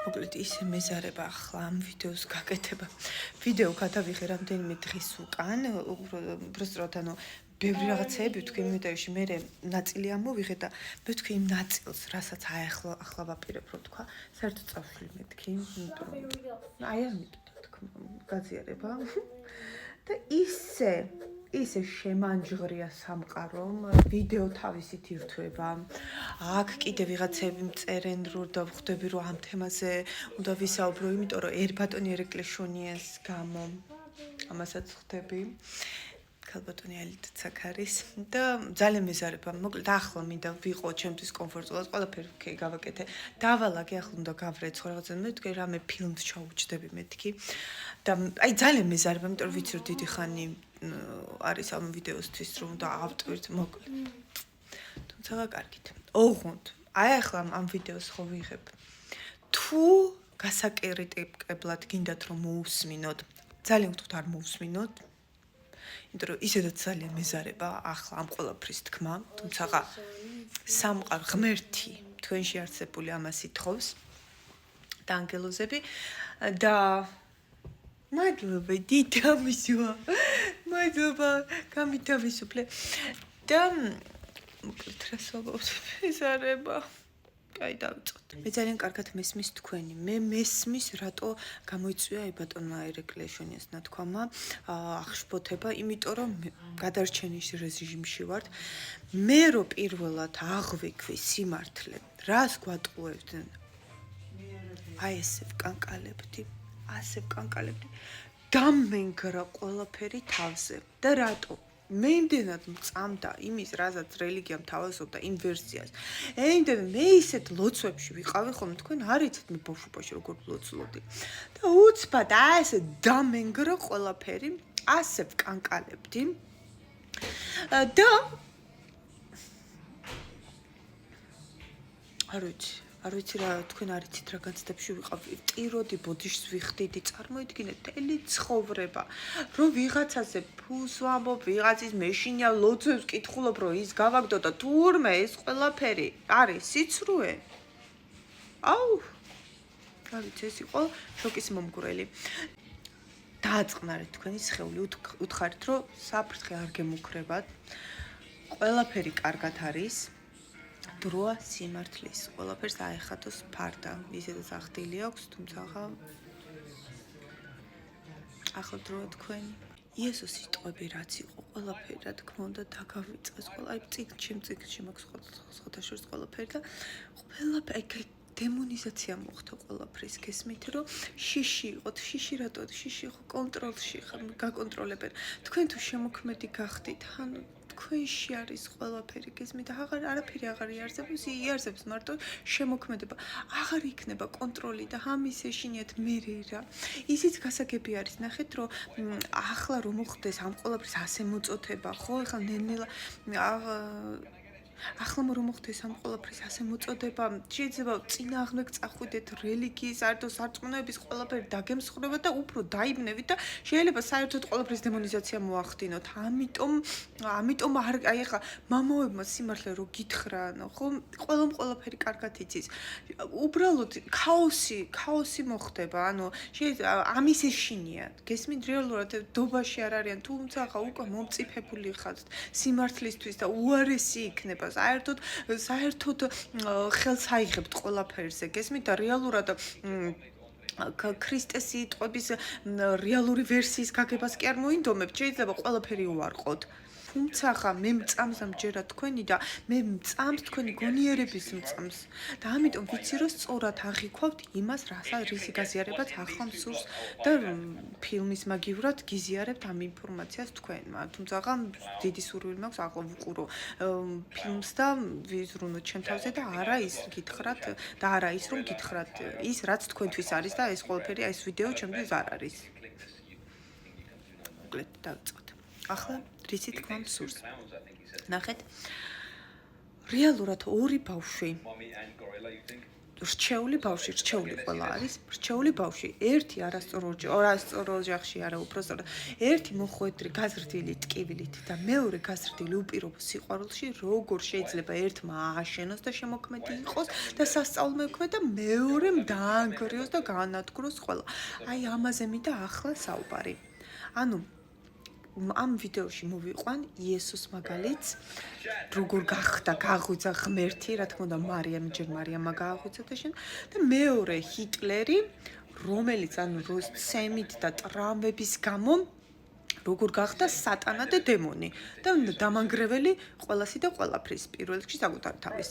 მოკლედ ისე მეზარება ახლა ამ ვიდეოს გაკეთება. ვიდეო გადავიღე რამდენიმე დღის უკან, უბრალოდ ანუ ბევრი რაღაცეები თქვი იმ ვიდეოში მე ნაწილი ამოვიღე და მე თქვი იმ ნაწილს, რასაც აი ახლა ვაპირებ რო თქვა, საერთოდ წავშლი მეთქი, იმიტომ რომ აი ამიტომ თქმა გაზიარება და ისე შემანჯღრია სამყარომ, ვიდეო თავისით ირთვება. აქ კიდე ვიღაცები მწერენ და ვხვდები რომ ამ თემაზე უნდა ვისაუბრო, იმიტომ რომ ერბატონი ერეკლეშონიას გამო ამასაც ხვდები. ქალბატონი ალიტაც აქ არის და ძალიან მეზარება. მოკლედ ახლა მინდა ვიყო ჩემთვის კომფორტულად, ყველაფერი გავაკეთე. დავალაგე, ახლა უნდა გავრეცხო რაღაცა, მე თქვი რამე ფილმს ჩაუჭდები მეთქი. და აი ძალიან მეზარება, იმიტომ რომ ვიცი რომ დიდი ხანი არის ამ ვიდეოსთვის რომ და ავტვირთ მოკლედ. თუმცა კარგით. ოღონდ აი ახლა ამ ვიდეოს ხო ვიღებ. თუ გასაკრიტიკებლად გინდათ რომ მოусმინოთ, ძალიან ვთქვით არ მოусმინოთ. იმიტომ რომ ისედაც ძალიან მეზარება ახლა ამ ყველაფრის თქმა, თუმცა სამყარო ღმერთი თქვენში არსებული ამას ითხოვს და ანგელოზები და მადლობა დიდამისვა. მადლობა გამითავისუფლე და მოკლედ რას ვაბავთ მეზარება. კაი დავიწყოთ. მე ძალიან კარგად მესმის თქვენი. მე მესმის რატო გამოიწვია ებატონმა ერეკლეშონიას ნათქვამა აღშფოთება, იმიტომ რომ გადარჩენის რეჟიმში ვართ. მე რო პირველად აღვიქვი სიმართლე, რას გვატყუებდნენ? აი ესე ვკანკალებდი, ასე ვკანკალებდი. დამენგრა ყველაფერი თავზე. და რატო? მე იმდენად მწამდა იმის, რაზეც რელიგიამ თავაზობდა იმ ვერსიას. მე ისეთ ლოცვებში ვიყავი ხოლმე, თქვენ არ იცით მე ბავშვობაში როგორ ლოცულობდი. და უცბად ასე დამენგრა ყველაფერი, ასე ვკანკალებდი. და არ ვიცი რა თქვენ არ იცით რა განცდებში ვიყავი. ტიროდი ბოდიშს ვიხდიდი, წარმოიდგინეთ თელი ცხოვრება, რომ ვიღაცაზე ფულს ვამბობ, ვიღაცის მეშინია ლოცვებს კითხულობ, რომ ის გავაგდო და თურმე ეს ყველაფერი არის სიცრუე. აუ, რა ვიცი, ეს იყო შოკის მომგვრელი. დააწყნარეთ თქვენი სხეული, უთხარით, რომ საფრთხე არ გემუქრებათ. ყველაფერი კარგად არის. დროა სიმართლის, ყველაფერს აეხატოს ფარდა, ისედაც ახდილი აქვს, თუმცა ახლა დროა თქვენი. იესოს სიტყვები რაც იყო, ყველაფერი რა თქმა უნდა დაგავიწყეს, აი წიგნში მაქვს სხვადასხვა ყველაფერი და ყველაფერი დემონიზაცია მოხდა ყველაფრის, გესმით რომ შიში იყოთ, შიში რატო, შიში ხო კონტროლში გაკონტროლებენ. თქვენ თუ შემოქმედი გახდით, ანუ თქვენში არის ყველაფერი, გესმით, არაფერი აღარ იარსებს, იარსებს მარტო შემოქმედება. აღარ იქნება კონტროლი და ამის ეშინიათ მერე რა. ისიც გასაგები არის, ნახეთ, რომ ახლა რომ მოხდეს ამ ყველაფრის ასე მოწოდება, ხო, ახლა ნელ-ნელა ახლა რომ მოხდეს ამ ყველაფრის ასე მოწოდება, შეიძლება წინააღმდეგ წახვიდეთ რელიგიის, საერთოდ სარწმუნოების ყველაფერი დაგემსხვრება და უფრო დაიბნევით და შეიძლება საერთოდ ყველაფრის დემონიზაცია მოახდინოთ. ამიტომ აი ახლა მამაებმა სიმართლე რო გითხრა, ხო, ყველაფერი კარგად იცის. უბრალოდ ქაოსი მოხდება, ანუ შეიძლება ამის ეშინია. გესმით, რეალურად დობაში არ არიან, თუმცა უკვე მომწიფებული ხართ სიმართლისთვის და უარესი იქნება. საერთოდ ხელს აიღებთ ყველაფერზე, გესმით და რეალურად ქრისტეს სიტყვების რეალური ვერსიის გაგებას კი არ მოინდომებთ, შეიძლება ყველაფერი უარყოთ. თუმცა მე მწამს ამჯერად თქვენი და მე მწამს თქვენი გონიერების მწამს და ამიტომ ვიცი რომ სწორად აღიქვავთ იმას, რისი გაზიარებაც ახლა მსურს და ფილმის მაგივრად გიზიარებთ ამ ინფორმაციას თქვენმა. თუმცა დიდი სურვილი მაქვს ახლა ვუყურო ფილმს და ვიზრუნოთ ჩემ თავზე და არა ის გითხრათ და არა ის რომ გითხრათ ის რაც თქვენთვის არის და ეს ყველაფერი ეს ვიდეო ჩემთვის არ არის. მოკლედ დავიწყოთ. ახლა რისი თქვა მსურს. ნახეთ. რეალურად ორი ბავშვი რჩეული ბავშვი, რჩეული ყველა არის, რჩეული ბავშვი. ერთი არასწორ ოჯახში არა, უბრალოდ ერთი მოხვედრი გაზრდილი ტკივილით და მეორე გაზრდილი უპირობო სიყვარულში, როგორ შეიძლება ერთმა ააშენოს და შემოქმედი იყოს და სასწაულმექმე და მეორემ დაანგრიოს და გაანადგუროს ყველა. აი ამაზე მინდა ახლა საუბარი. ანუ ამ ვიდეოში მოვიყვან იესოს მაგალითს, როგორ გახდა გაღვიძა ღმერთი, რა თქმა უნდა, ჯერ მარიამმა გააღვიძა და შენ და მეორე ჰიტლერი, რომელიც ანუ ცემით და ტრამვების გამო როგორ გახდა სატანა და დემონი და დამანგრეველი ყველასი და ყველაფრის პირველ რიგში საკუთარ თავის.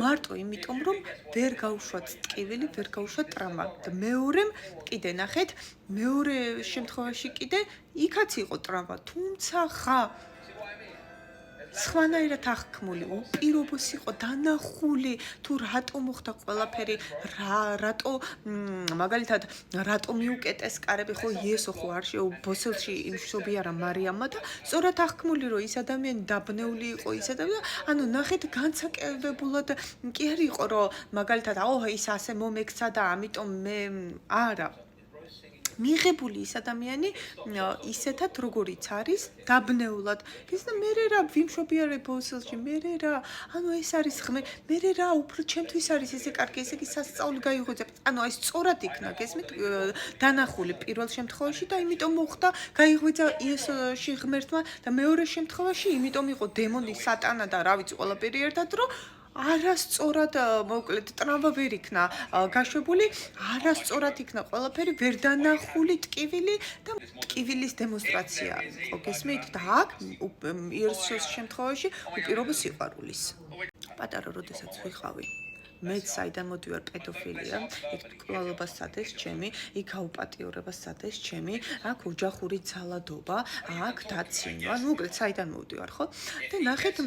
მარტო იმიტომ რომ ვერ გაუშვა ტკივილი, ვერ გაუშვა ტრამვა და მეორემ კიდე ნახეთ, მეორე შემთხვევაში კიდე იქაც იყო ტრამვა, თუმცა ხა სხვანაირად აღქმული, უპირობოს იყო დანახული, თუ რატო მოხდა ყველაფერი, რატო მაგალითად, რატო მიუკეტეს კარები, ხო იესო ხო არ ბოსელში იმშობიარა მარიამმა და სწორად აღქმული, რომ ის ადამიანი დაბნეული იყო, ის ადამიანი, ანუ ნახეთ, განცაკლებებულად კი არ იყო, რომ მაგალითად, ის ასე მომექცა და ამიტომ მე არა. მიღებული ის ადამიანი ისეთად როგორიც არის დაბნეულად ის და მე რა ვიმშობიარე ბოსელში მე რა ანუ ეს არის მე რა უფრო ჩემთვის არის ესე კარგი ესე იგი სასწაული გაიღვიძა ანუ აი სწორად იქნა გესმით დანახული პირველ შემთხვევაში და იმიტომ მოხდა გაიღვიძა იესოში ღმერთმა და მეორე შემთხვევაში იმიტომ იყო დემონი სატანა და რა ვიცი ყველაფერი ერთად რომ არასწორად მოკლედ ტრამვა ვერ იქნა გაშვებული, არასწორად იქნა ყველაფერი ვერ დანახული ტკივილი და ტკივილის დემონსტრაცია იყო გესმით და აქ იესოს შემთხვევაში უპირობო სიყვარულის. პატარა როდესაც ვიყავი მეც საიდან მოდივარ პედოფილია, იქ კვლავებას სადეს ჩემი, იქ აუპატიორება სადეს ჩემი, აქ ოჯახური ძალადობა, აქ დაცინვა, ну, მოკლედ საიდან მოვდივარ, ხო? და ნახეთ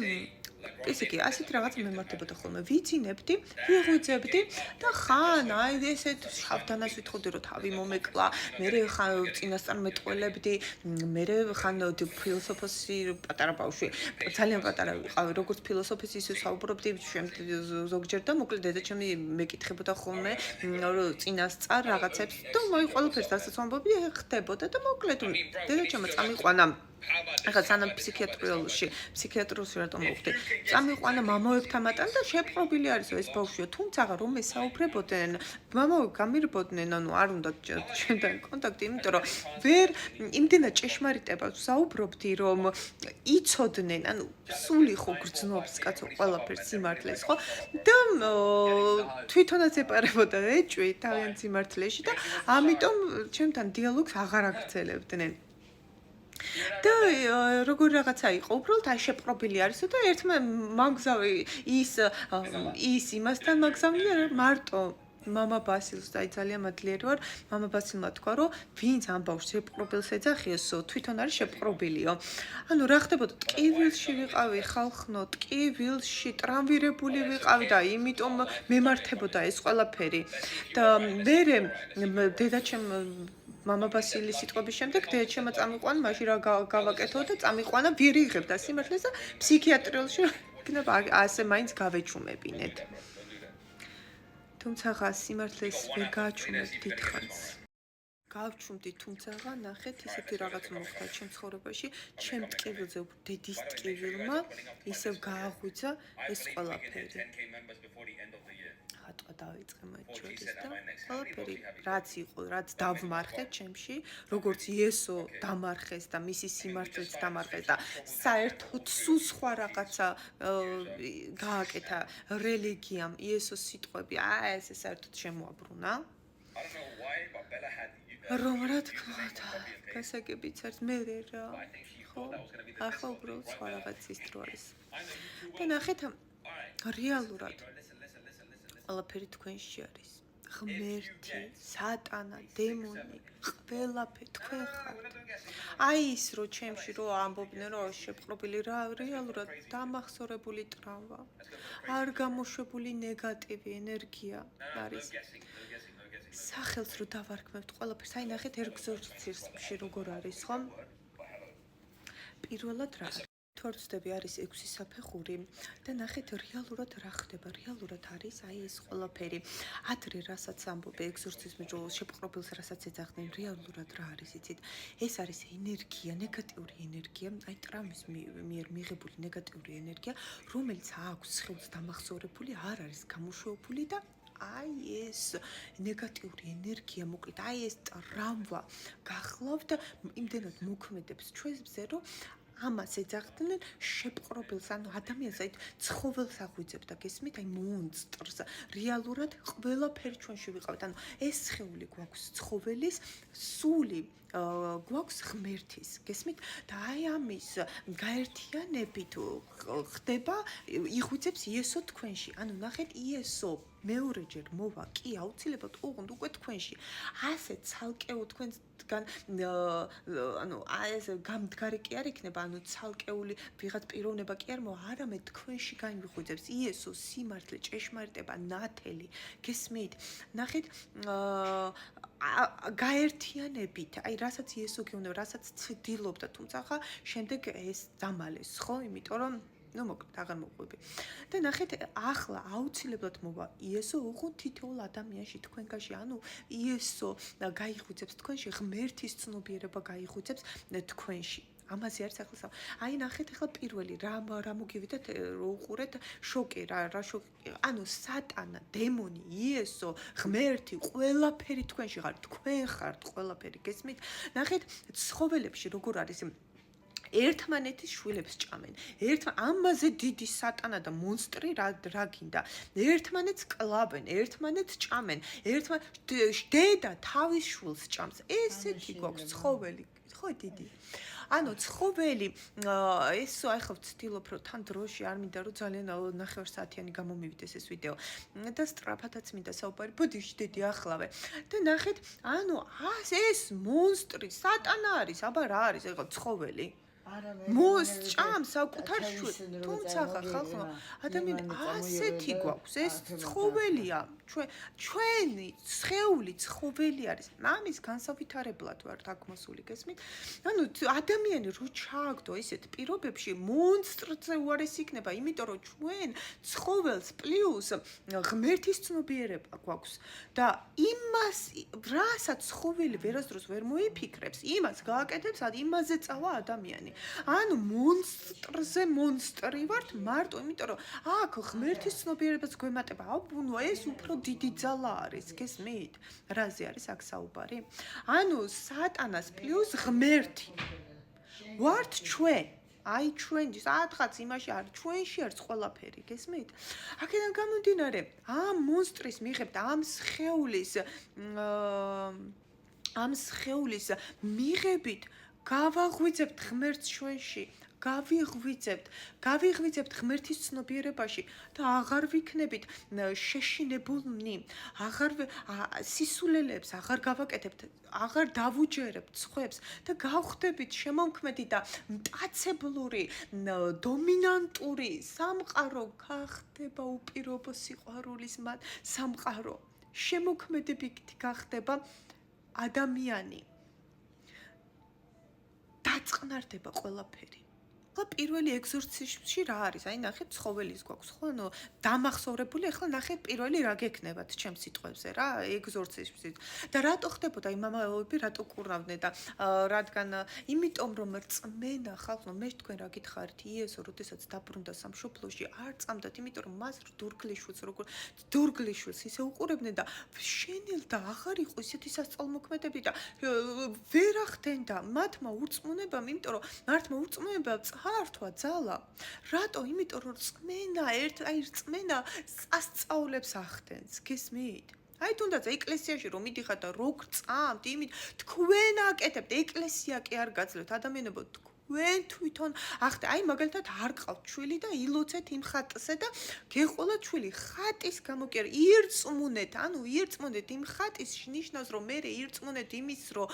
ესე იგი, ასეთ რაღაც მემართებოდა ხოლმე, ვიცინებდი, ვიღვიძებდი და ხან, აი ესეთ შავდანას ვითხოვდი, რომ თავი მომეკლა, მე ხან წინასწარმეტყველებდი, მე ხან ფილოსოფოსი პატარა ბავშვი, ძალიან პატარა ვიყავი, როგორც ფილოსოფის ისე საუბრობდი, ზოგჯერ და მოკლედ დედაჩემი მეკითხებოდა ხოლმე, რომ წინასწარ რაღაცებს და მოი ყველაფერს რასაც ვამბობდი, ხდებოდა და მოკლედ დედაჩემმა წამიყვანა ახლა სანამ ფსიქიატრიულში რატომ მოვხდი? წამიყვანა მამაებთან მატან და შეპყრობილი არისო ეს ბავშვიო, თუმცა რომ ესაუბრებოდნენ, მამაები გამირბოდნენ, ანუ არ უნდა ჩვენთან კონტაქტი, იმიტომ რომ ვერ იმდენად ჭეშმარიტებას ვსაუბრობდი, რომ იცოდნენ, ანუ სული ხო გრძნობს კაცო ყველაფერს სიმართლეს, ხო? და თვითონაც ეპარებოდა ეჭვი თავიანთ სიმართლეში და ამიტომ ჩვენთან დიალოგს აღარ აგრძელებდნენ. და როგორ რაღაცა იყო, უბრალოდ აი შეპყრობილი არისო და ერთმა მაგზავი ის იმასთან მაგზავნია მარტო მამა ბასილს და აი ძალიან მადლიერი ვარ, მამა ბასილმა თქვა, რომ ვინც ამ ბავშვს შეპყრობილს ეძახიოსო, თვითონ არის შეპყრობილიო. ანუ რა ხდებოდა, ტკივილში ვიყავი ხალხნო, ტკივილში ტრამვირებული ვიყავი და იმიტომ მემართებოდა ეს ყველაფერი. და მერე დედაჩემ მამა ბასილის სიტყვების შემდეგ დედაჩემმა წამიყვანა, მაშინ რა გავაკეთო და წამიყვანა ვერ იღებდა სიმართლეს და ფსიქიატრიულში იქნება ასე მაინც გავეჩუმებინეთ. თუმცა სიმართლეს ვერ გააჩუმებ დიდხანს. გავჩუმდი, თუმცა ნახეთ ისეთი რაღაც მოხდა ჩემ ცხოვრებაში, ჩემ ტკივილზე დედის ტკივილმა ისევ გააღვიძა ეს ყველაფერი. ხატვა დავიწყე მათ შორის და ყველაფერი რაც იყო, რაც დავმარხე ჩემში, როგორც იესო დამარხეს და მისი სიმართლეც დამარხეს და საერთოდ სულ სხვა რაღაცა გააკეთა რელიგიამ, იესოს სიტყვები, ესე საერთოდ შემოაბრუნა. რომ რა თქმა უნდა, გასაგებიც არის მე რა, ხო? ახლა უბრალოდ სხვა რაღაცის დრო არის. და ნახეთ, რეალურად ყველაფერი თქვენში არის. ღმერთი, სატანა, დემონი, ყველაფერი თქვენ ხართ. აი ის რო ჩემში რო ამბობდნენ რომ შეპყრობილი რა რეალურად დამახსოვრებული ტრამვა. არ გამოშვებული ნეგატივი ენერგია არის. სახელს რო დავარქმევთ ყველაფერს, აი ნახეთ ერგზორცისში როგორ არის, ხო? პირველად რა თორცდები არის 6 საფეხური და ნახეთ რეალურად რა ხდება, რეალურად არის აი ეს ყველაფერი. ადრე რასაც ამბობ ეგზორციზმი შეპყრობილს რასაც ეძახდნენ, რეალურად რა არის იცით? ეს არის ენერგია, ნეგატიური ენერგია, აი ტრამვის მიერ მიღებული ნეგატიური ენერგია, რომელიც აქვს სხეულს დამახსოვრებული, არ არის გამოშვებული და აი ეს ნეგატიური ენერგია მოკლედ აი ეს ტრამვა გახლავთ იმდენად მოქმედებს ჩვენზე რომ ამას ეძახდნენ შეპყრობილს ანუ ადამიანს აი ცხოველს აღვიძებდა გესმით აი მონსტრს რეალურად ყველაფერი ჩვენში ვიყავთ ანუ ეს სხეული გვაქვს ცხოველის სული გვაქვს ღმერთის გესმით და აი ამის გაერთიანებით ხდება იღვიძებს იესო თქვენში ანუ ნახეთ იესო მეორეჯერ მოვა კი აუცილებლად უღუნდ უკვე თქვენში ასე ცალკეულ თქვენგან ანუ ეს გამდგარი კი არ იქნება ანუ ცალკეული ვიღაც პიროვნება კი არ მოვა არამედ თქვენში განვიღვიძებს იესო სიმართლე ჭეშმარიტება ნათელი გესმით ნახეთ გაერთიანებით აი რასაც იესო გეუბნება რასაც ცდილობდა თუმცა ხა შემდეგ ეს დამალეს ხო იმიტომ რომ ну მოკლედ აღარ მოყვები და ნახეთ ახლა აუცილებლად მოვა იესო უღუნ თითოეულ ადამიანში თქვენგანში ანუ იესო გაიღვიძებს თქვენში ღმერთის ცნობიერება გაიღვიძებს თქვენში ამაზე არის ახლა აი ნახეთ ახლა პირველი რა მოგივიდეთ რო უყურეთ შოკი რა შოკი ანუ სატანა დემონი იესო ღმერთი ყველაფერი თქვენში ხარ თქვენ ხართ ყველაფერი გესმით ნახეთ ცხოველებში როგორ არის ერთმანეთის შვილებს ჭამენ. ამაზე დიდი სატანა და მონსტრი რა გინდა. ერთმანეთს კლავენ, ერთმანეთს ჭამენ. დედა თავის შვილს ჭამს. ესეთი გვაქვს ცხოველი. ხო დიდი. ანუ ცხოველი ესო აი ხო ვცდილობ რომ თან დროში არ მინდა რომ ძალიან ნახევარსაათიანი გამომივიდეს ეს ვიდეო და სწრაფადაც მინდა საუბარი ბოდიში დიდი ახლავე და ნახეთ ანუ ეს მონსტრი სატანა არის აბა რა არის ეხლა ცხოველი მოს ჭამს საკუთარ შვილს თუმცა ხალხო ადამიანი ასეთი გვაქვს ეს ცხოველია ჩვენი სხეული ცხოველი არის ამის განსავითარებლად ვართ აქ მოსული გესმით ანუ ადამიანი რო ჩააგდო ისეთ პირობებში მონსტრზე უარეს იქნება იმიტომ რომ ჩვენ ცხოველს პლუს ღმერთის ცნობიერება გვაქვს და იმას რასაც ცხოველი ვერასდროს ვერ მოიფიქრებს იმას გააკეთებს იმაზე წავა ადამიანი ანუ მონსტრზე მონსტრი ვართ მარტო იმიტომ რომ აქ ღმერთის ცნობიერებას გვემატება აბუნო ეს უფრო დიდი ძალა არის გესმით რაზე არის აქ საუბარი ანუ სატანას პლუს ღმერთი ვართ ჩვენ აი ჩვენ სადღაც იმაში არ ჩვენში არის ყველაფერი გესმით აქედან გამომდინარე ამ მონსტრის მიღებთ ამ სხეულის მიღებით გავაღვიძებთ ღმერთს ჩვენში გავიღვიძებთ ღმერთის ცნობიერებაში და აღარ ვიქნებით შეშინებულნი აღარ სისულელებს აღარ გავაკეთებთ აღარ დავუჯერებთ სხვებს და გავხდებით შემომქმედი და მტაცებლური დომინანტური სამყარო გახდება უპირობო სიყვარულის სამყარო შემოქმედებითი გახდება ადამიანი დაწყნარდება ყველაფერი. ხო პირველი ეგზორციზმში რა არის? აი ნახეთ ცხოველის გვაქვს, ხო? ანუ დამახსოვრებული, ახლა ნახეთ პირველი რა გექნებათ ჩემს სიტყვებზე რა, ეგზორციზმში. და რატო ხდებოდა იმამაები, რატო კურნავდნენ და რადგან იმიტომ რომ რწმენა ხალხო, მე თქვენ რა გითხარით, იესო, როდესაც დაბრუნდა სამშობლოში, არ წამდათ, იმიტომ რომ მას დურგლიშვილს როგორ დურგლიშვილს ისე უყურებდნენ და შენილ და აღარ იყო ისეთი სასწაულმოქმედები და ვერ ახდენდა მათმა ურწმუნებამ, იმიტომ რომ მართმა ურწმუნებამ წაართვა ძალა. რატო? იმიტომ რომ რწმენა სასწაულებს ახდენს, გესმით? აი თუნდაც ეკლესიაში რომ მიდიხარ და როგორ წამთ, იმით თქვენ აკეთებთ, ეკლესია კი არ გაძლევთ, ადამიანებო თქვენ თვითონ ახდე, აი მაგალითად არ ყავთ ჩვილი და ილოცეთ იმ ხატზე და გეყოლა ჩვილი ხატის გამო კი არ ირწმუნეთ, ანუ ირწმუნეთ იმ ხატის ნიშნავს რომ მე ირწმუნეთ იმის რომ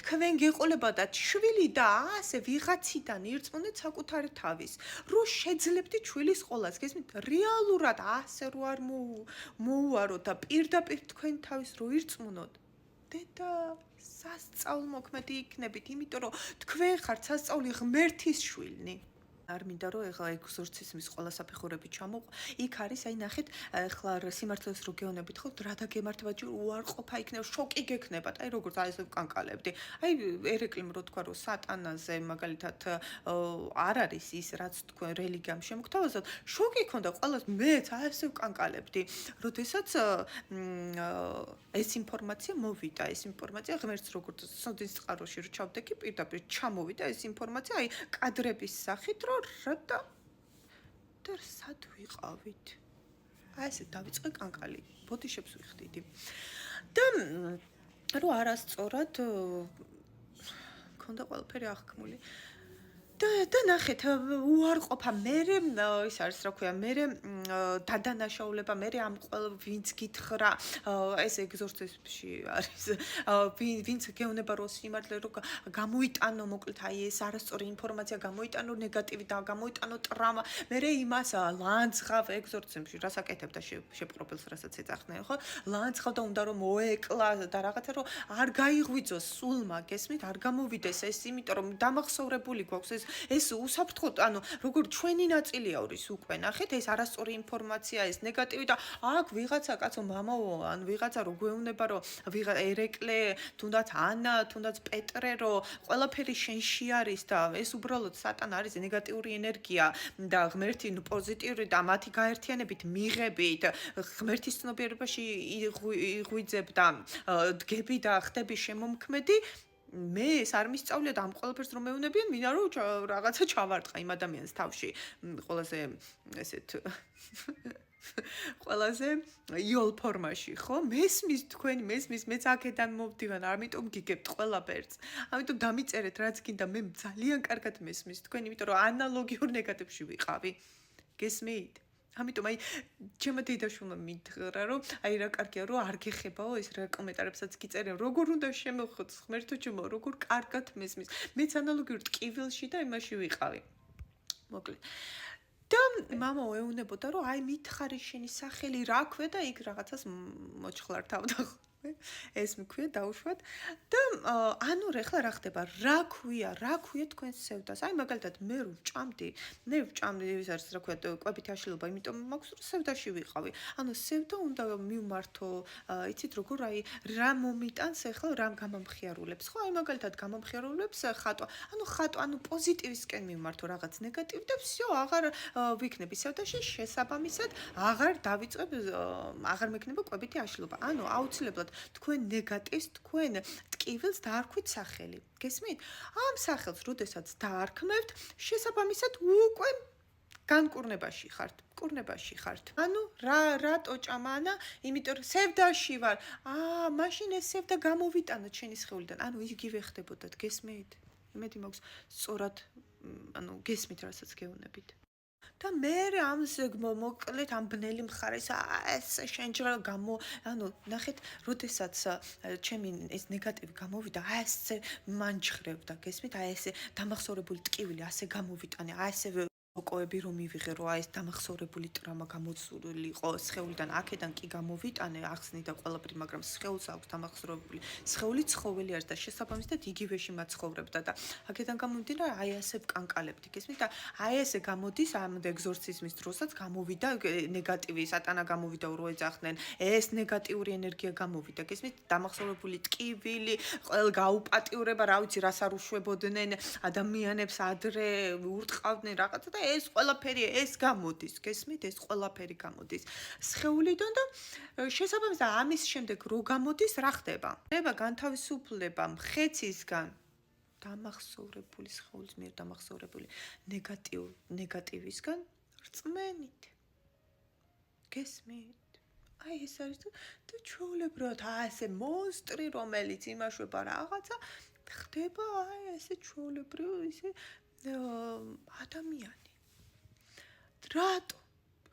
თქვენ გეყოლებოდათ შვილი და ასე ვიღაციდან ირწმუნეთ საკუთარი თავის რომ შეძლებდი ჩვილის ყოლას გესმით რეალურად ასე რო არ მოუაროთ და პირდაპირ თქვენ თავის რო ირწმუნოთ დედა სასწაულმოქმედი იქნებით, იმიტომ რომ თქვენ ხართ სასწაული ღმერთის შვილნი. არ მინდა რომ ეხლა ეგზორციზმის ყველა საფეხურები ჩამოყვა. იქ არის, აი ნახეთ, ეხლა სიმართლეს რო გეონებით ხო, რა დაგემართება ჯერ უარყოფა იქნება, შოკი გექნებათ, აი როგორც აი ესე ვკანკალებდი. აი ერეკლიმ რო თქვა რომ სატანაზე მაგალითად არ არის ის რაც თქვენ რელიგიამ შემოგთავაზოთ, შოკი ქონდა ყველას მეც აი ესე ვკანკალებდი. როდესაც ეს ინფორმაცია მოვიდა, ეს ინფორმაცია ღმერთს როგორც სოდის წყაროში რო ჩავდექი, პირდაპირ ჩამოვიდა ეს ინფორმაცია, აი კადრების სახით რომ და სად ვიყავით? აი ესე დავიწყე კანკალი, ბოდიშებს ვიხდიდი. და რო არასწორად მქონდა ყველაფერი აღქმული. და ნახეთ, უარყოფა მერე ის არის რა ქვია, მერე დადანაშაულება, მერე ამ ყველა ვინც გითხრა, ეს ეგზორციზმში არის, ვინც გეუბნება რომ სიმართლე რო გამოიტანო, მოკლედ აი ეს არასწორი ინფორმაცია გამოიტანო, ნეგატივი და გამოიტანო ტრამა, მერე იმას ლანძღავ ეგზორციზმში, რას აკეთებდა შეპროფილს, რასაც ეძახდნენ, ხო? ლანძღავ და უნდა რომ მოეკლა და რაღაცა რომ არ გაიღვიძოს სულმა, გესმით, არ გამოვიდეს ეს, იმიტომ რომ დამახსოვრებული გვაქვს ეს უსაფრთხო, ანუ როგორ ჩვენი ნაწილია ორის უკვე ნახეთ, ეს არასწორი ინფორმაცია, ეს ნეგატივი და აქ ვიღაცა კაცო მამაო, ან ვიღაცა რო გვეუბნება რომ ერეკლე, თუნდაც ანა, თუნდაც პეტრე რო ყველაფერი შენში არის და ეს უბრალოდ სატანა არის ნეგატიური ენერგია და ღმერთი პოზიტიური და მათი გაერთიანებით მიღებით ღმერთის ცნობიერებაში იღვიძებ და დგები და ხდები შემომქმედი მე ეს არ მისწავლია და ამ ყველაფერს რომ მეუნებიან, მინდა რომ რაღაცა ჩავარტყა იმ ადამიანს თავში. ყველაზე ესეთ ყველაზე იოლ ფორმაში, ხო? მესმის თქვენი, მესმის, მეც აქედან მოვდივარ, ამიტომ გიგებთ ყველაფერს. ამიტომ დამიწერეთ რაც გინდა, მე ძალიან კარგად მესმის თქვენ, იმიტომ რომ ანალოგიურ ნეგატივში ვიყავი. გესმით? ამიტომ აი ჩემო დედაშვილმა მითხრა რომ აი რა კარგია რომ არ გეხებაო ეს რა კომენტარებსაც გიწერენ როგორ უნდა შემოხოთ ღმერთო ჩემო როგორ კარგად მესმის მეც ანალოგიურ ტკივილში და იმაში ვიყავი მოკლედ და მამა ეუნებოდა რომ აი მითხარი შენი სახელი რა ქვია და იქ რაღაცას მოჩხლართავდა ეს მქვია დაუშვათ და ანუ ახლა რა ხდება რა ქვია თქვენ სევდას აი მაგალითად მე ვჭამდი ის არის რა ქვია კვებითი აშლილობა იმიტომ მაქვს რომ სევდაში ვიყავი ანუ სევდა უნდა მივმართო იცით როგორ აი რა მომიტანს ახლა რა გამამხიარულებს ხო აი მაგალითად გამამხიარულებს ხატვა ანუ პოზიტივისკენ მივმართო რაღაც ნეგატივი და всё აღარ ვიქნები სევდაში შესაბამისად აღარ დავიწყებ აღარ მექნება კვებითი აშლილობა ანუ აუცილებლად თქვენ ნეგატივს, თქვენ ტკივილს დაარქვით სახელი. გესმით? ამ სახელს, როდესაც დაარქმევთ, შესაბამისად უკვე განკურნებაში ხართ, კურნებაში ხართ. ანუ რატო ჭამანა? იმიტომ რომ სევდაში ვარ. მაშინ ეს სევდა გამოვიტანოთ შენი სხეულიდან. ანუ იგივე ხდებოდათ, გესმით? იმედი მაქვს, სწორად, ანუ გესმით, რასაც გეუბნებით. და მე ამზე მოკლედ ამ ბნელი მხარეს ეს შენჯერა ანუ ნახეთ როდესაც ჩემი ეს ნეგატივი გამოვიდა ესე მანჩხრევდა გესმით ესე დამახსოვრებული ტკივილი ასე გამოვიტანე ესე ოკოები რომ მივიღე რომ ეს დამახსოვრებული ტრამა გამოცულიყო სხეულიდან აქედან კი გამოვიტანე ახსნიდა ყველაფერი მაგრამ სხეულს აქვს დამახსოვრებული სხეული ცხოველი არის და შესაბამისად იგივეში მაცხოვრებდა და აქედან გამომდინარე აი ასე ვკანკალებდი გესმით და აი ესე გამოდის ამ ეგზორციზმის დროსაც გამოვიდა ნეგატივი სატანა გამოვიდა რო ეძახდნენ ეს ნეგატიური ენერგია გამოვიდა გესმით დამახსოვრებული ტკივილი ყველ გაუპატიურება რა ვიცი რას არ უშვებოდნენ ადამიანებს ადრე ურტყავდნენ რაღაცა და ეს ყველაფერი ეს გამოდის, გესმით? ეს ყველაფერი გამოდის სხეულიდან და შესაბამისად ამის შემდეგ რო გამოდის, რა ხდება? ხდება განთავისუფლება მხეცისგან დამახსოვრებული სხეულის მიერ დამახსოვრებული ნეგატივისგან რწმენით. გესმით? აი ეს არის და ჩვეულებრივად ასე მონსტრი რომელიც იმაშვება რაღაცა ხდება აი ესე ჩვეულებრივ ისე ადამიანი რატო?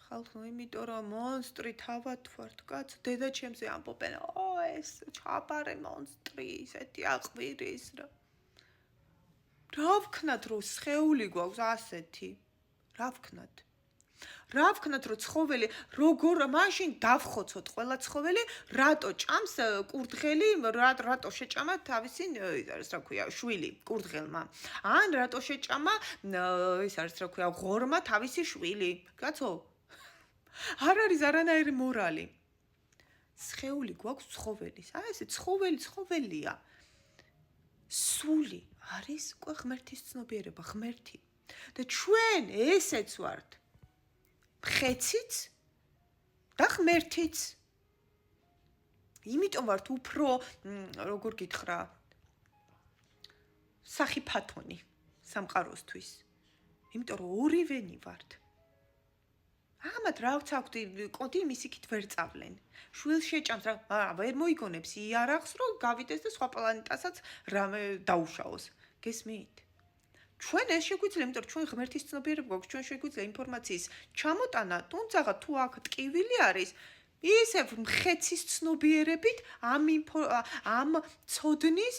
ხალხო, იმიტომ რომ მონსტრი თავად ვართ, კაც, დედა ჩემზე ამბობენ, ეს ჩაბარე მონსტრი, ისეთი აყვირის რა. რა ვქნათ, რომ სხეული გვაქვს ასეთი? რა ვქნათ? რა ვქნათ რომ ცხოველი როგორ მაშინ დავხოცოთ ყველა ცხოველი რატო ჭამს კურდღელი რატო შეჭამა თავისი ის რა ქვია შვილი კურდღელმა ან რატო შეჭამა ის არის რა ქვია ღორმა თავისი შვილი კაცო არ არის არანაირი მორალი სხეული გვაქვს ცხოველის აი ესე ცხოველია სული არის უკვე ღმერთის ცნობიერება ღმერთი და ჩვენ ესეც ვართ ხეციც და ღმერთიც იმიტომ ვართ უფრო როგორ გითხრა სახიფათონი სამყაროსთვის იმიტომ რომ ორივენი ვართ ამათ რაც აქვთ კოდი მისიქით ვერ წავლენ შვილს შეჭამს რა ვერ მოიგონებს იარაღს რომ გავიდეს და სხვა პლანეტასაც რამე დაუშაოს გესმით ჩვენ ეს შეგვიძლია იმიტომ რომ ჩვენ ღმერთის ცნობიერება გვაქვს ჩვენ შეგვიძლია ინფორმაციის ჩამოტანა თუმცა თუ აქ ტკივილი არის ისევ მხეცის ცნობიერებით ამ ცოდნის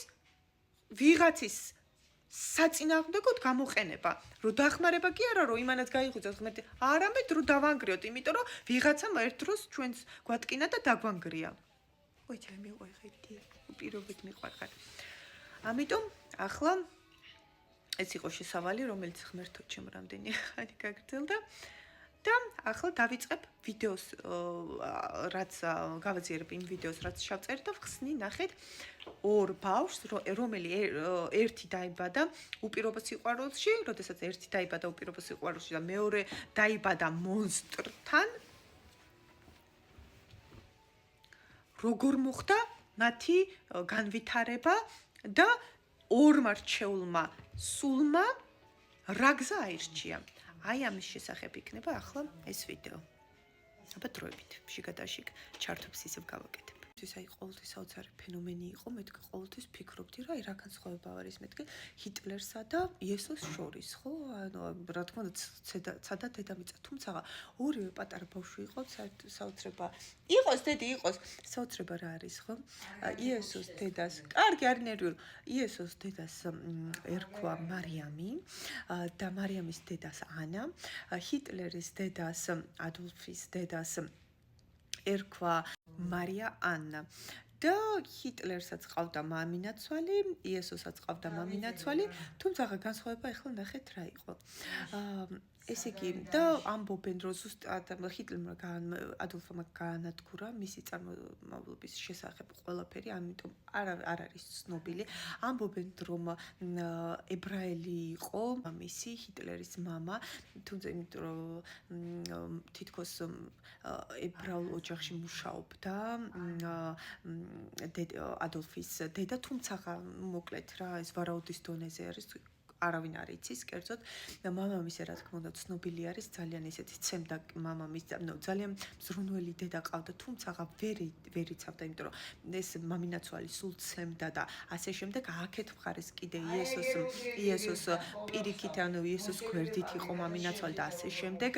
ვიღაცის საწინააღმდეგოდ გამოყენება რომ დახმარება კი არა რომ იმანაც გაიღვიძოს ღმერთი არამედ რომ დავანგრიოთ იმიტომ რომ ვიღაცამ ერთ დროს ჩვენს გვატკინა და დაგვანგრია ой ჩემი მიყვეხეთი პირობით მიყვეხარ ამიტომ ახლა ეს იყო შესავალი რომელიც ღმერთო ჩემ რამდენი ხანი გაგრძელდა და ახლა დავიწყებ ვიდეოს რაც გავაძიერებ იმ ვიდეოს რაც შევწერთ და ვხსნი ნახეთ ორ ბავშვს რომელი ერთი დაიბადა უპირობო სიყვარულში როდესაც ერთი დაიბადა უპირობო სიყვარულში და მეორე დაიბადა მონსტრთან როგორ მოხდა მათი განვითარება და ორმა რჩეულმა სულმა რა გზა აირჩია აი ამის შესახებ იქნება ახლა ეს ვიდეო. აბა დროებით, შიგადაშიგ ჩართობს ისევ გავაკეთებ. ის აი ყოველთვის საოცარი ფენომენი იყო, მეთქი ყოველთვის ფიქრობდი რა, აი რა განსხვავება არის მეთქი ჰიტლერსა და იესოს შორის, ხო? ანუ რა თქმა უნდა, ცადა დედამიწა, თუმცა ორივე პატარა ბავშვი იყო, საოცრება. იყოს დედი, იყოს. საოცრება რა არის, ხო? იესოს დედას, კარგი არ ნერვიულ. იესოს დედას ერქვა მარიამი და მარიამის დედას ანა, ჰიტლერის დედას ადოლფის დედას ერქვა მარია ანა და ჰიტლერსაც ყავდა მამინაცვალი, იესოსაც ყავდა მამინაცვალი, თუმცა განსხვავება ახლა ნახეთ რა იყო. ესე იგი და ამბობენ რომ ზუსტად ჰიტლერმა ადოლფმა გაანადგურა მისი წარმომავლობის შესახებ ყველაფერი, ამიტომ არ არის ცნობილი. ამბობენ რომ ებრაელი იყო მისი ჰიტლერის მამა, თუმცა იმიტომ რომ თითქოს ებრაულ ოჯახში მუშაობდა ადოლფის დედა, თუმცა მოკლედ რა ეს ვარაუდის დონეზე არის არავინ არ იცის, კერძოდ მამამისი რა თქმა უნდა ცნობილი არის, ძალიან ისეთი ცემდა მამამის, ძალიან მზრუნველი დედა ყავდა, თუმცა ვერ იცავდა, იმიტომ რომ ეს მამინაცვალი სულ ცემდა და ასე შემდეგ აქეთ მხარეს კიდე იესოს პირიქით, ანუ იესოს გვერდით იყო მამინაცვალი და ასე შემდეგ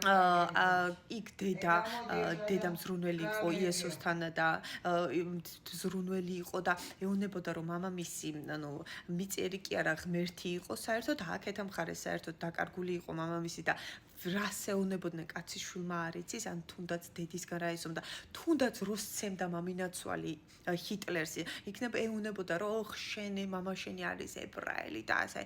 იქ დედა მზრუნველი იყო იესოსთან და მზრუნველი იყო და ეუბნებოდა რომ მამამისი ანუ მიწერი კი არა ღმერთი იყო საერთოდ აქეთ მხარეს საერთოდ დაკარგული იყო მამამისი და რას ეუბნებოდნენ კაცის შვილმა არ იცის ან თუნდაც დედისგან რა იზომდა თუნდაც როს ცემდა მამინაცვალი ჰიტლერს იქნებ ეუბნებოდა რომ შენი მამა შენი არის ებრაელი და ასე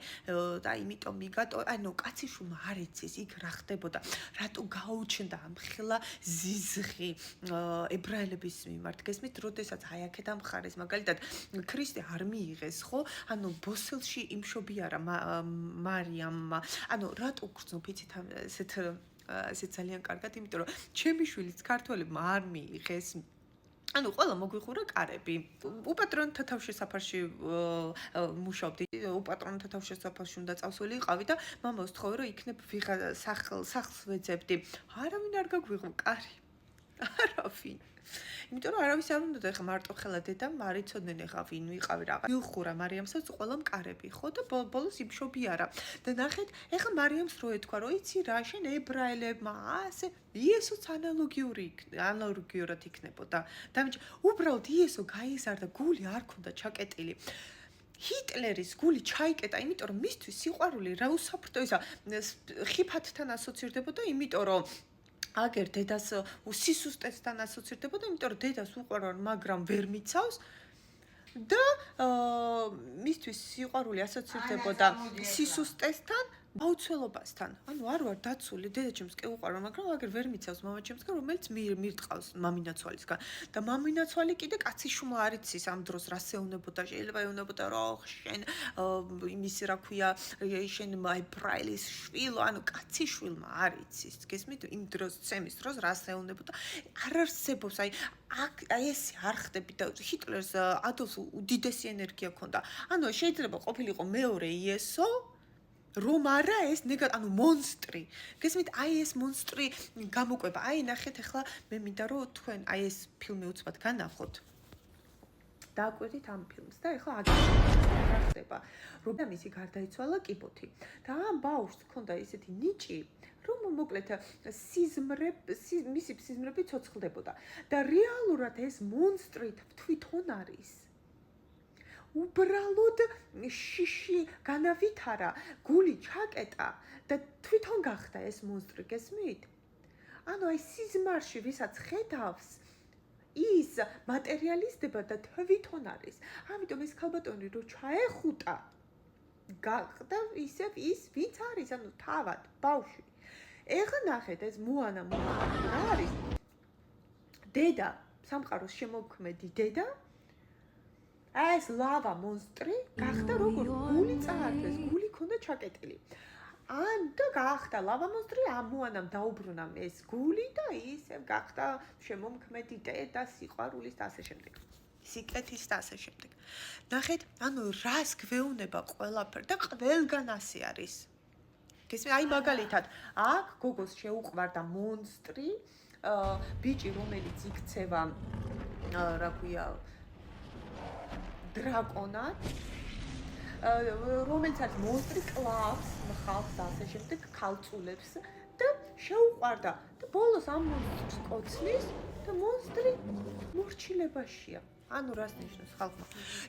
და იმიტომ მიგატო ანუ კაცის შვილმა არ იცის იქ რა ხდებოდა რატო გაუჩნდა ამხელა ზიზღი ებრაელების მიმართ გესმით როდესაც აი აქეთ ამხარეს მაგალითად ქრისტე არ მიიღეს ხო ანუ ბოსელში იმშობიარა მარიამმა ანუ რატო გრძნობ იცით ესე ძალიან კარგად იმიტომ რომ ჩემი შვილიც ქართველებმა არ მიიღეს ანუ ყველა მოგვიხურა კარები. უპატრონთა თავშესაფარში მუშაობდი. უპატრონთა თავშესაფარში უნდა წავსული იყავი და მამას ვთხოვე რომ იქნებ სახლს ვეძებდი. არავინ არ გაგვიღო კარი. არავინ. იმიტომ რომ არავის არ უნდა ეხა მარტო ხელა დედამ არ იცოდნენ ეხა ვინ ვიყავი რაღაც. მიუხურა მარიამსაც ყველამ კარები ხო და ბოლოს იმშობიარა. და ნახეთ ეხა მარიამს რო ეთქვა რომ იცი რა შენ ებრაელებმა ასე იესოც ანალოგიურად იქნებოდა. და უბრალოდ იესო გაიზარდა გული არ ქონდა ჩაკეტილი. ჰიტლერის გული ჩაიკეტა, იმიტომ რომ მისთვის სიყვარული რა უსაფრთხო ისა ხიფათთან ასოცირდებოდა, იმიტომ რომ აგერ დედას სისუსტესთან ასოცირდებოდა, იმიტომ რომ დედას უყვარვარ, მაგრამ ვერ მიცავს და მისთვის სიყვარული ასოცირდებოდა სისუსტესთან, აუცილობასთან. ანუ არ ვარ დაცული, დედაჩემს კი უყვარვარ, მაგრამ აგერ ვერ მიცავს მამაჩემსგან, რომელიც მირტყავს მამინაცვალისგან. და მამინაცვალი კიდე კაციშვილმა არ იცის ამ დროს რა შეუნებოდა, შეიძლება ეუნებოდა რომ შენ იმის რა ქვია, შენ მაიბრაილის შვილო, ანუ კაციშვილმა არ იცის. გესმით, იმ დროს ცემის დროს რა შეუნებოდა. არ არსებობს, აი ეს არ ხდები და ჰიტლერს ადოლფს უდიდესი ენერგია ჰქონდა. ანუ შეიძლება ყოფილიყო მეორე იესო რომ არა ეს ანუ მონსტრი. გესმით, აი ეს მონსტრი გამოკვება. აი ნახეთ ახლა მე მინდა რომ თქვენ აი ეს ფილმი უცბად განახოთ. დააკვირდით ამ ფილმს და ახლა რა ხდება. რომ მისი გარდაიცვალა კიბოთი. და ამ ბავშვს ჰქონდა ესეთი ნიჭი, რომ მოკლედ მისი სიზმრები ცოცხლდებოდა. და რეალურად ეს მონსტრი თვითონ არის. უბრალოდ შიში განავითარა, გული ჩაკეტა და თვითონ გახდა ეს მონსტრი, გესმით? ანუ აი სიზმარში, ვისაც ხედავს, ის მატერიალიზდება და თვითონ არის. ამიტომ ეს ქალბატონი რო ჩაეხუტა, გახდა ისევ ის, ვინც არის, ანუ თავად, ბავშვი. ეხლა ნახეთ, ეს მოანა რა არის? დედა, სამყაროს შემოქმედი დედა ეს ლავა მონსტრი გახდა როგორ გული წაართვეს, გული ქონდა ჩაკეტილი. ან და გახდა ლავა მონსტრი, ამოანამ დაუბრუნა ეს გული და ისევ გახდა შემომქმედი დედა სიყვარულის და ასე შემდეგ. სიკეთის და ასე შემდეგ. ნახეთ, ანუ რას გვეუბნება ყველაფერი და ყველგან ასე არის. გესმით, აი მაგალითად, აქ გოგოს შეუყვარდა მონსტრი, ბიჭი რომელიც იქცევა რა ქვია დრაკონად, რომელიც არის მონსტრი, კლავს, მხავს და ასე შემდეგ, ქალწულებს და შეუყვარდა და ბოლოს ამ მონსტრს კოცნის და მონსტრი მორჩილებაშია. ანუ რას ნიშნავს ხალხმა?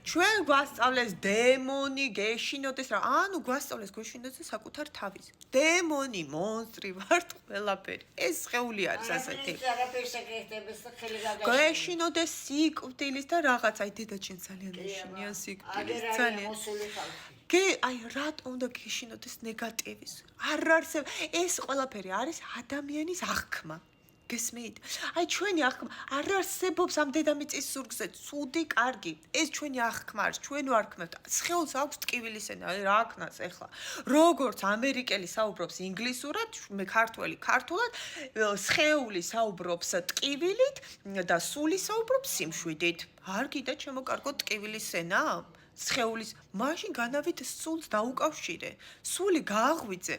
ჩვენ გვასწავლეს დემონი, გეშინოდეს რა, ანუ გვასწავლეს გეშინოდეს საკუთარ თავის. დემონი, მონსტრი ვართ ყველაფერი. ეს სხეული არის ასეთი. გეშინოდეს სიკვდილის და რაღაც, აი დედაჩემ ძალიან ეშინია სიკვდილის, ძალიან. აი რატომ უნდა გეშინოდეს ნეგატივის? არ არსებობს, ეს ყველაფერი არის ადამიანის აღქმა. გესმით? აი ჩვენი აღქმა არ არსებობს ამ დედამიწის ზურგზე, ცუდი, კარგი. ეს ჩვენი აღქმა არის, ჩვენ ვარქმევთ. სხეულს აქვს ტკივილის ენა, რა ქნას ეხლა. როგორც ამერიკელი საუბრობს ინგლისურად, მე ქართველი ქართულად, სხეული საუბრობს ტკივილით და სული საუბრობს სიმშვიდით. არ გიდა ჩემო კარგო ტკივილის ენა? სხეულის მაშინ განავით სულს დაუკავშირე. სული გააღვიძე.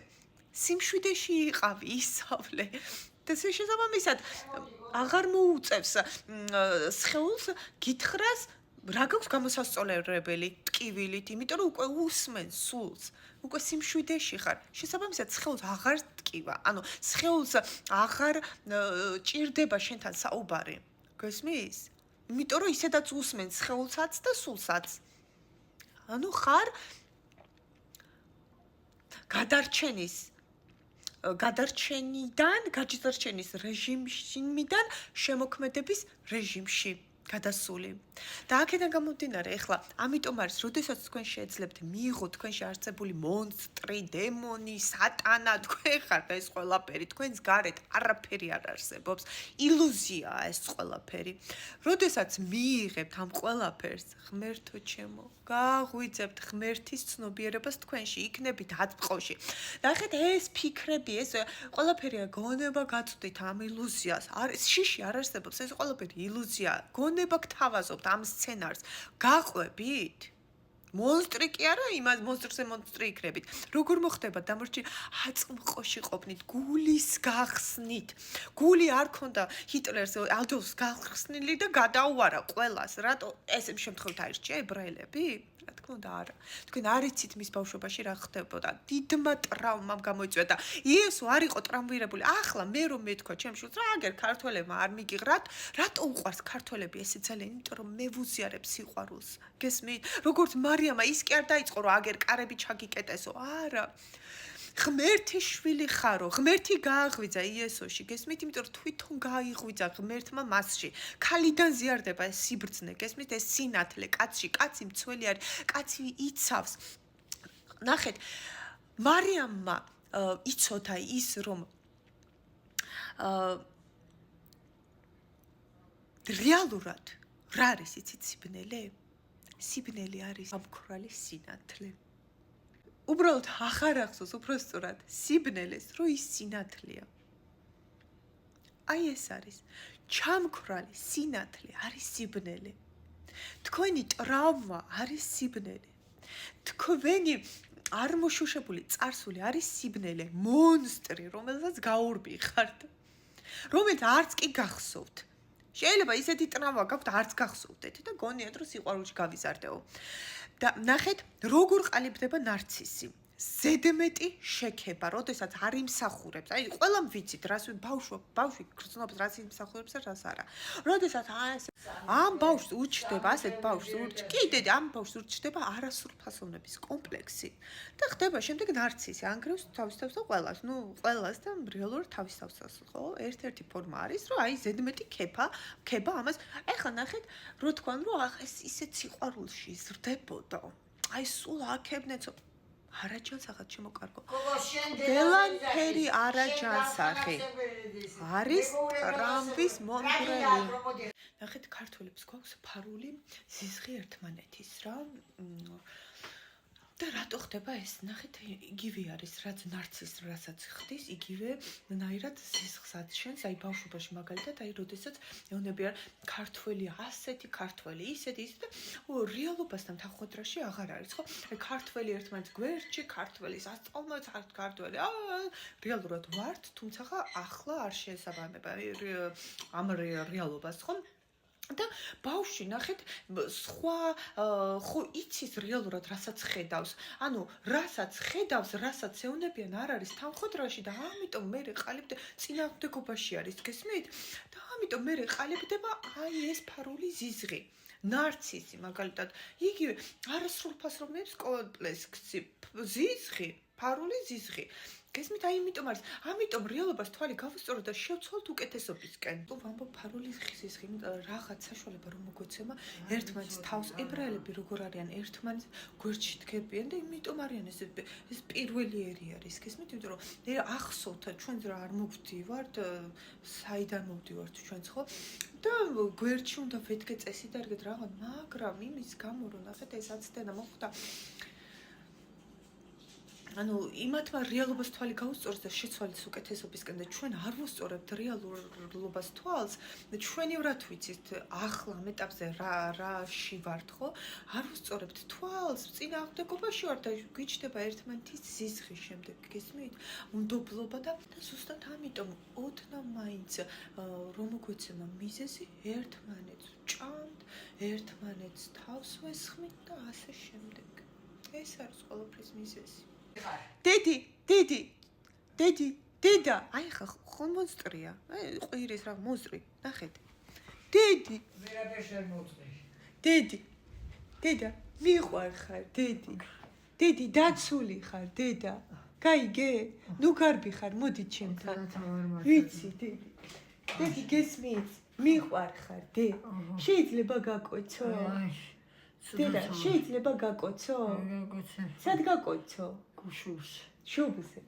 სიმშვიდეში იყავი, ისავლე. და შესაბამისად აღარ მოუწევს სხეულს გითხრას რა გაქვს გამოსასწორებელი ტკივილით, იმიტომ რომ უკვე უსმენ სულს, უკვე სიმშვიდეში ხარ. შესაბამისად სხეულს აღარ ტკივა, ანუ სხეულს აღარ ჭირდება შენთან საუბარი. გესმის? იმიტომ რომ ისედაც უსმენ სხეულსაც და სულსაც. ანუ ხარ გაჯდარჩენის რეჟიმიდან შემოქმედების რეჟიმში გადასული. და აქედან გამომდინარე, ეხლა, ამიტომ არის, როდესაც თქვენ შეეძლებთ მიიღოთ თქვენში არსებული მონსტრი, დემონი, სატანა, თქვენ ხართ ეს ყველაფერი, თქვენს გარეთ არაფერი არ არსებობს, ილუზიაა ეს ყველაფერი. როდესაც მიიღებთ ამ ყველაფერს, ღმერთო ჩემო, გააღვიძებთ ღმერთის ცნობიერებას თქვენში, იქნებით აწმყოში. ნახეთ, ეს ფიქრები, ეს ყველაფერია გონება გაწვდით ამ ილუზიას. შიში არ არსებობს, ეს ყველაფერი ილუზიაა. გონება გთავაზობთ ამ სცენარს. გაყვებით? მონსტრი კი არა, იმას მონსტრზე მონსტრი იქნებით. როგორ მოხდება დამორჩი აწმყოში ყოფნით, გულის გახსნით. გული არ ქონდა ჰიტლერს, ადოლფს გახსნილი და გადაუარა ყველას. რატო ეს შემთხვევით აირჩია ებრაელები? რა თქმა უნდა არა. თქვენ არ იცით მის ბავშვობაში რა ხდებოდა. დიდმა ტრავმამ გამოიწვია და იესო არ იყო ტრავმირებული. ახლა მე რომ მეთქვა ჩემ შვილს რა აგერ ქართველებმა არ მიგიღრათ, რატო უყვარს ქართველები ესე ძალიან, იმიტომ რომ მე ვუზიარებ სიყვარულს. გესმით? როგორც მარიამა ის კი არ დაიწყო რომ აგერ კარები ჩაგიკეტესო. არა. ღმერთი შვილი ხარო, ღმერთი გააღვიძა იესოში, გესმით, იმიტომ რომ თვითონ გაიღვიძა ღმერთმა მასში. ქალიდან ზიარდება ეს სიბრძნე, გესმით, ეს სინათლე კაცში, კაცი მცველი არის, კაცი იცავს. ნახეთ, მარიამმა იცოდა ის რომ რეალურად რა არის იცით სიბნელე? სიბნელი არის ამქრალი სინათლე. უბრალოდ ახარ ახსოვს უბრალოდ სიბნელეს რო ის სინათლეა. აი ეს არის ჩამქრალი სინათლე არის სიბნელე. თქვენი ტრავმა არის სიბნელე. თქვენი არ მოშუშებული წარსული არის სიბნელე, მონსტრი, რომელსაც გაურბიხართ, რომელიც არც კი გახსოვთ. შეიძლება ისეთი ტრავმა გაქვთ, არც გახსოვდეთ და გონიათ რომ სიყვარულში გავიზარდეო. და ნახეთ, როგორ ყალიბდება ნარცისი. ზედმეტი შექება, როდესაც არ იმსახურებს. აი, ყველამ ვიცით, რას ბავშვი გრძნობს, რას იმსახურებს და რას არა. როდესაც ამ ბავშვს ურჩდება, ასეთ ბავშვს ურჩდება, კი დედა, ამ ბავშვს ურჩდება არასრულფასოვნების კომპლექსი და ხდება შემდეგ ნარცისი, ანგრევს თავის თავს და ყველას, ყველას და რეალურად თავის თავს, ხო? ერთ-ერთი ფორმა არის, რომ აი ზედმეტი ქება ამას. ეხლა ნახეთ, რო თქვან, რომ ეს ისეთ სიყვარულში ზრდებოდა. აი სულ აქებნეცო არაჯანსაღად შემოკარგო. ველანფერი არაჯანსაღი არის ტრამპის მონგრელი. ნახეთ, ქართველებს გვაქვს ფარული ზიზღი ერთმანეთის რა. და რატო ხდება ეს? ნახეთ, იგივე არის, რაც ნარცის რასაც ხდის, იგივე ნაირად ზიზღს აშენს, აი ბავშვობაში მაგალითად, აი როდესაც ეუბნებიან ქართველი ასეთი, ქართველი ისეთი, და რეალობასთან თანხმდრაში აღარ არის, ხო? აი ქართველი ერთმანეთს გვერდში, ქართველის ასწავლმოც ქართველი. რეალურად ვართ, თუმცა ახლა არ შეესაბამება ამ რეალობას, ხო? და ბავშვი ნახეთ სხვა ხო იცის რეალურად რასაც ხედავს. ანუ რასაც ხედავს, რასაც ეუბნებიან არ არის თანხმდრაში და ამიტომ მე ყალიბდება წინააღმდეგობაში არის, გესმით? და ამიტომ მე ყალიბდება აი ეს ფარული ზიზღი. ნარცისი მაგალითად იგივე არასრულფასოვნების კომპლექსი, ზიზღი, ფარული ზიზღი. გესმით, აი იმიტომ არის, ამიტომ რეალობას თვალი გავუსწოროთ და შევცვალოთ უკეთესობისკენ. ვამბობ ფარული ზიზღი, რაღაც საშუალება რომ მოგვეცემა ერთმანეთს თავს, ებრაელები როგორ არიან, ერთმანეთს გვერდში დგებიან და იმიტომ არიან ეს პირველი ერი არის, გესმით, იმიტომ რომ ახსოვთ ჩვენ რა არ მოვდივართ, საიდან მოვდივართ ჩვენც, ხო? და გვერდში უნდა ვედგე წესი და ერგეთ რაღაც, მაგრამ იმის გამო რომ ნახეთ ეს აცდენა მოხდა. ანუ იმათმა რეალობას თვალი გაუსწორეს და შეცვალეს უკეთესობისკენ და ჩვენ არ ვუსწორებთ რეალობას თვალს და ჩვენი ვრად ვიცით ახლა ამ ეტაპზე რაში ვართ, ხო? არ ვუსწორებთ თვალს, წინააღმდეგობაში ვართ და გვიჩნდება ერთმანეთის ზიზღის შემდეგ, გესმით? უნდობლობა და ზუსტად ამიტომ ოდნა მაინც რომ მოგვეცემა მიზეზი ერთმანეთს ჭამთ, ერთმანეთს თავს ვესხმით და ასე შემდეგ. ეს არის ყველაფრის მიზეზი. დედა, აი ხო მონსტრია. აი ყვირის რა მონსტრი, ნახეთ. ვერაფერ შენ მოწყვი. დედა, მიყვარ ხარ, დედი, დაცული ხარ, დედა. გაიგე? ნუ გარბი ხარ, მოდი ჩემთან. ვიცი, დედი, გესმის? მიყვარ ხარ, შეიძლება გაკოცო? დედა, შეიძლება გაკოცო? სად გაკოცო? შუბზე.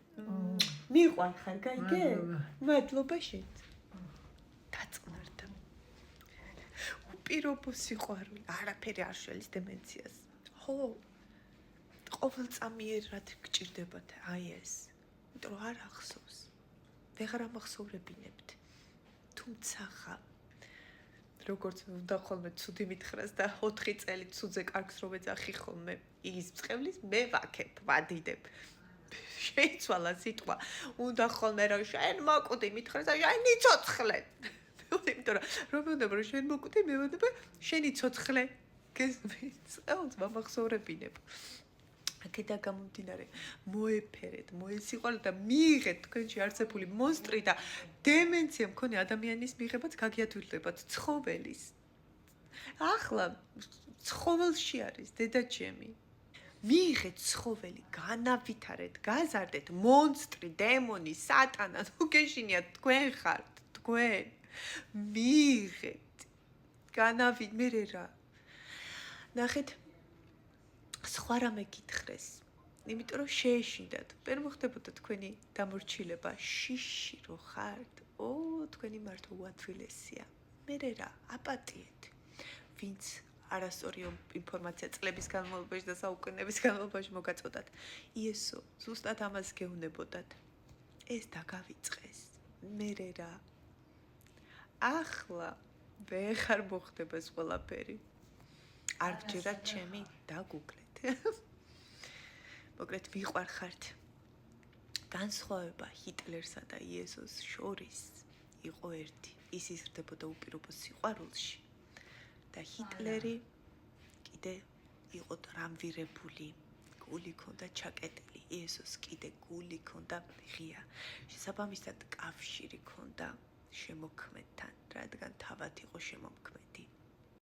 მიყვარ ხარ, გაიგე? მადლობა შენც. დაწყნარდა. უპირობო სიყვარული, არაფერი არ შველის დემენციას. ხო, ყოველწამიერად გჭირდებათ აი ეს. იმიტომ რომ არ ახსოვს. ვეღარ ამახსოვრებინებთ. თუმცა როგორც უნდა ხოლმე ცუდი მითხრას და 4 წელი ცუდზე კარგს რომ ეძახი ხოლმე ის წყევლის მე ვაქებ, ვადიდებ. შეიცვალა სიტყვა. უნდა ხოლმე რომ შენ მოკვდი მითხრას და შენი ცოცხლე. იმიტომ რომ უნდა რომ შენ მოკვდი, მე ვადება შენი ცოცხლე. გესმის? აუც მომახსოვრებინებ. აქედა გამომდინარე, მოეფერეთ, მოესიყვარეთ და მიიღეთ თქვენში არსებული მონსტრი და დემენცია მქონე ადამიანის მიღებაც გაგიათვილდებათ ცხოველის. ახლა ცხოველში არის დედაჩემი. მიიღეთ ცხოველი, განავითარეთ, გაზარდეთ, მონსტრი, დემონი, სატანა, თუ გეშინიათ თქვენ ხართ, თქვენ. მიიღეთ. განავით მე რა. ნახეთ სხვა რამე გითხრეს. იმიტომ რომ შეეშინდათ. ვერ მოხდებოდა თქვენი დამორჩილება, შიში რო ხართ. თქვენი მართო უათვილესია. მე რა, აპატიეთ. ვინც არასწორი ინფორმაცია წლების განმავლობაში და საუკუნეების განმავლობაში მოგაწოდათ. იესო, ზუსტად ამას გეუნებოდათ. ეს დაგავიწყეს. მე რა. ახლა ვეღარ მოხდება ეს ყველაფერი. არ გჯერათ ჩემი დაგუგლეთ. მოკლედ ვიყვარხართ. განსხვავება ჰიტლერსა და იესოს შორის იყო ერთი. ის იზრდებოდა უპირობო სიყვარულში და ჰიტლერი კიდე იყო ტრამვირებული. გული ქონდა ჩაკეტილი. იესოს კიდე გული ქონდა ღია. შესაბამისად კავშირი ქონდა შემოქმედთან, რადგან თავად იყო შემოქმედი.